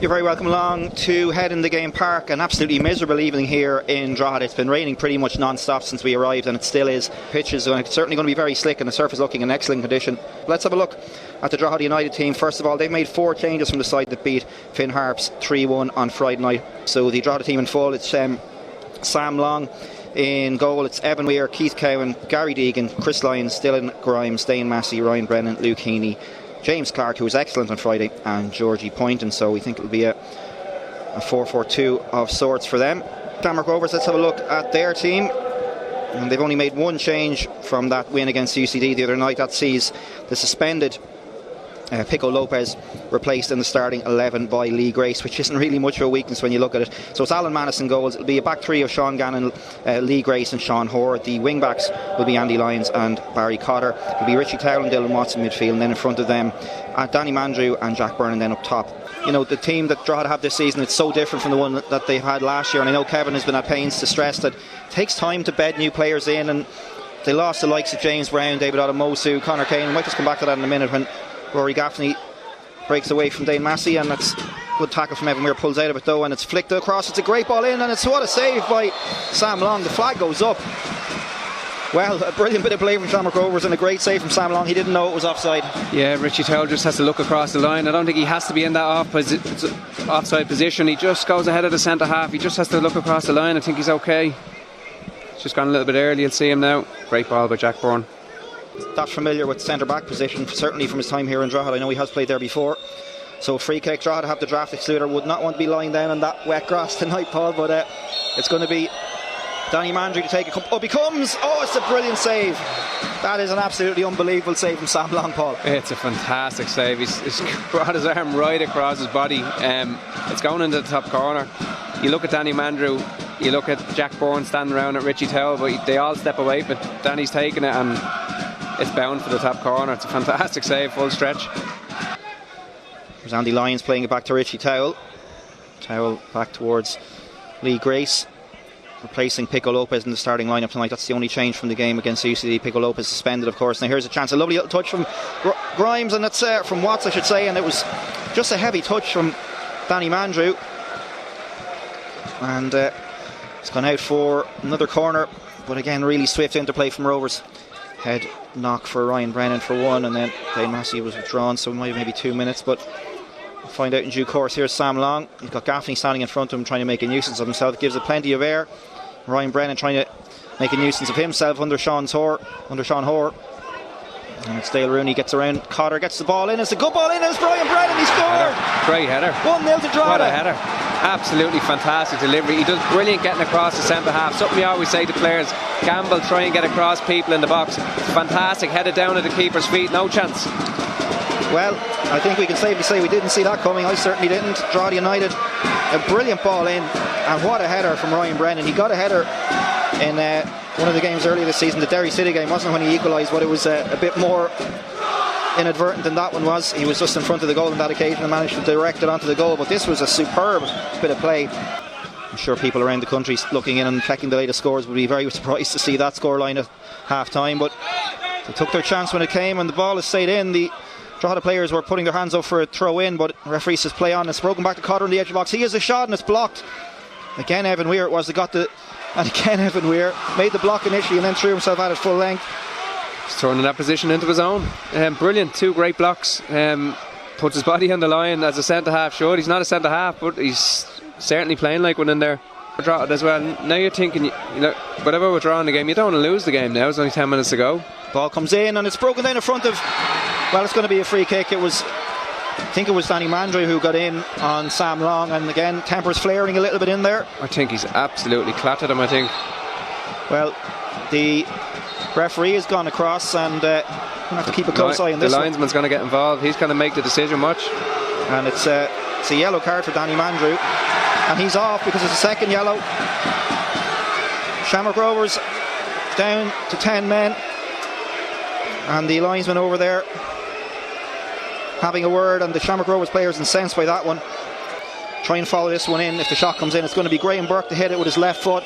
You're very welcome along to Head in the Game Park. An absolutely miserable evening here in Drogheda. It's been raining pretty much non-stop since we arrived, and it still is. Pitch is certainly going to be very slick, and the surface looking in excellent condition. Let's have a look at the Drogheda United team. First of all, they've made 4 changes from the side that beat Finn Harps 3-1 on Friday night. So the Drogheda team in full, it's Sam Long in goal, it's Evan Weir, Keith Cowan, Gary Deegan, Chris Lyons, Dylan Grimes, Dane Massey, Ryan Brennan, Luke Heaney, James Clark, who was excellent on Friday, and Georgie Poynton. So we think it'll be a 4-4-2 of sorts for them. Shamrock Rovers, let's have a look at their team. And they've only made 1 change from that win against UCD the other night. That sees the suspended Pico Lopez replaced in the starting 11 by Lee Grace, which isn't really much of a weakness when you look at it. So it's Alan Madison goals. It'll be a back 3 of Sean Gannon, Lee Grace and Sean Hoare. The wing backs will be Andy Lyons and Barry Cotter. It'll be Richie Towell and Dylan Watson midfield, and then in front of them Danny Mandrew and Jack Byrne, and then up top. You know, the team that Drogheda have this season, it's so different from the one that they had last year, and I know Kevin has been at pains to stress that it takes time to bed new players in, and they lost the likes of James Brown, David Odamosu, Conor Kane. We might just come back to that in a minute when Rory Gaffney breaks away from Dane Massey, and that's good tackle from Evan Weir, pulls out of it though, and it's flicked across. It's a great ball in, and it's what a save by Sam Long. The flag goes up. Well, a brilliant bit of play from Shamrock Rovers and a great save from Sam Long. He didn't know it was offside. Yeah, Richie Towell just has to look across the line. I don't think he has to be in that offside position. He just goes ahead of the centre half. He just has to look across the line. I think he's okay. He's just gone a little bit early. You'll see him now. Great ball by Jack Byrne. That familiar with centre back position, certainly from his time here in Drogheda. I know he has played there before. So free kick. Drogheda have the draft excluder. Would not want to be lying down on that wet grass tonight, Paul, but it's going to be Danny Mandry to take a it's a brilliant save. That is an absolutely unbelievable save from Sam Long, Paul. It's a fantastic save. He's brought his arm right across his body. It's going into the top corner. You look at Danny Mandrew, you look at Jack Byrne standing around at Richie Towell, but they all step away, but Danny's taking it and it's bound for the top corner. It's a fantastic save, full stretch. There's Andy Lyons playing it back to Richie Towell. Towell back towards Lee Grace, replacing Pico Lopez in the starting lineup tonight. That's the only change from the game against UCD. Pico Lopez suspended, of course. Now here's a chance, a lovely little touch from Grimes, and that's from Watts, I should say, and it was just a heavy touch from Danny Mandrew, and it's gone out for another corner, but again really swift interplay from Rovers. Head knock for Ryan Brennan for 1, and then Dane Massey was withdrawn, so it might have maybe 2 minutes, but we'll find out in due course. Here's Sam Long. He's got Gaffney standing in front of him trying to make a nuisance of himself. Gives it plenty of air. Ryan Brennan trying to make a nuisance of himself under Sean Hoare. And it's Dale Rooney gets around. Cotter gets the ball in. It's a good ball in. It's Brian Brennan. He scored. Great header. 1-0 to Drogheda. What a header. Absolutely fantastic delivery. He does brilliant getting across the centre half. Something we always say to players, gamble, try and get across people in the box. Fantastic. Headed down at the keeper's feet. No chance. Well, I think we can safely say we didn't see that coming. I certainly didn't. Drogheda United, a brilliant ball in, and what a header from Ryan Brennan. He got a header in one of the games earlier this season, the Derry City game, wasn't it, when he equalised, but it was a bit more inadvertent than that one was. He was just in front of the goal on that occasion and managed to direct it onto the goal, but this was a superb bit of play. I'm sure people around the country looking in and checking the latest scores would be very surprised to see that scoreline at half time, but they took their chance when it came, and the ball has stayed in. The Drogheda players were putting their hands up for a throw in, but the referee says play on. It's broken back to Cotter on the edge of the box. He has a shot and it's blocked. Again Evan Weir it was that got the, and again Evan Weir made the block initially and then threw himself at it full length. He's turning that position into his own. Brilliant, 2 great blocks. Puts his body on the line as a centre half should. He's not a centre half, but he's certainly playing like one in there. As well. Now you're thinking, whatever we're drawing the game, you don't want to lose the game now. There's only 10 minutes to go. Ball comes in and it's broken down in front of, well, it's going to be a free kick. I think it was Danny Mandry who got in on Sam Long, and again tempers flaring a little bit in there. I think he's absolutely clattered him, I think. Well, the referee has gone across, and we'll have to keep a close eye on this. The linesman's going to get involved. He's going to make the decision. Watch. And it's a yellow card for Danny Mandrew, and he's off because it's a second yellow. Shamrock Rovers down to 10 men, and the linesman over there having a word, and the Shamrock Rovers players incensed by that one. Try and follow this one in. If the shot comes in, it's going to be Graham Burke to hit it with his left foot.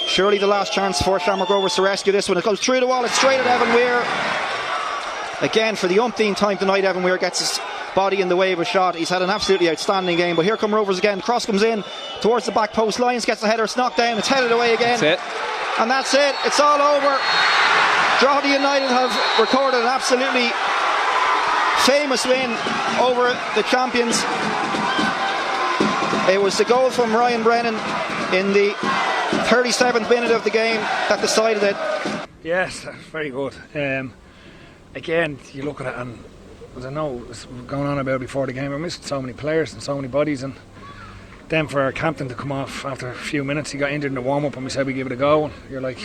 Surely the last chance for Shamrock Rovers to rescue this one. It goes through the wall. It's straight at Evan Weir. Again, for the umpteenth time tonight, Evan Weir gets his body in the way of a shot. He's had an absolutely outstanding game. But here come Rovers again. Cross comes in towards the back post. Lyons gets the header. It's knocked down. It's headed away again. That's it. And that's it. It's all over. Drogheda United have recorded an absolutely famous win over the champions. It was the goal from Ryan Brennan in the 37th minute of the game that decided it. Yes, very good. Again, you look at it, and as I know was going on about before the game, we're missing so many players and so many bodies, and then for our captain to come off after a few minutes, he got injured in the warm-up and we said we give it a go, and you're like,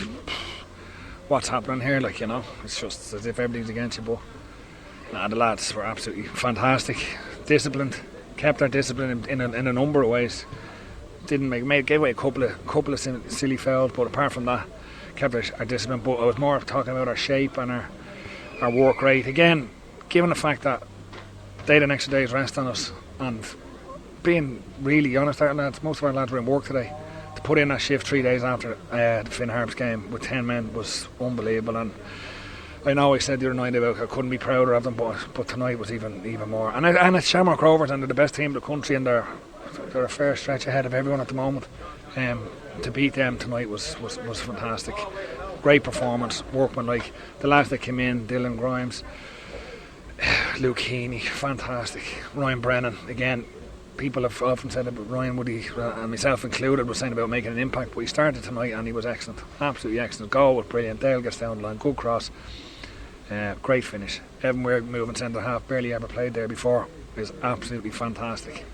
what's happening here? Like, you know, it's just as if everything's against you. But nah, the lads were absolutely fantastic, disciplined, kept our discipline in a number of ways. Didn't gave away a couple of silly fouls, but apart from that, kept our discipline. But I was more talking about our shape and our work rate. Again, given the fact that they had an extra day's rest on us, and being really honest, our lads, most of our lads were in work today. To put in that shift 3 days after the Finn Harps game with 10 men was unbelievable. And I know I said the other night about I couldn't be prouder of them, but tonight was even more. And it's Shamrock Rovers, and they're the best team in the country, and they're a fair stretch ahead of everyone at the moment. To beat them tonight was fantastic. Great performance, workmanlike. The lads that came in, Dylan Grimes, Luke Heaney, fantastic. Ryan Brennan, again, people have often said about Ryan Woody, and myself included, was saying about making an impact, but he started tonight and he was excellent, absolutely excellent. Goal was brilliant. Dale gets down the line, good cross, great finish. Evan Weir moving centre half, barely ever played there before, is absolutely fantastic.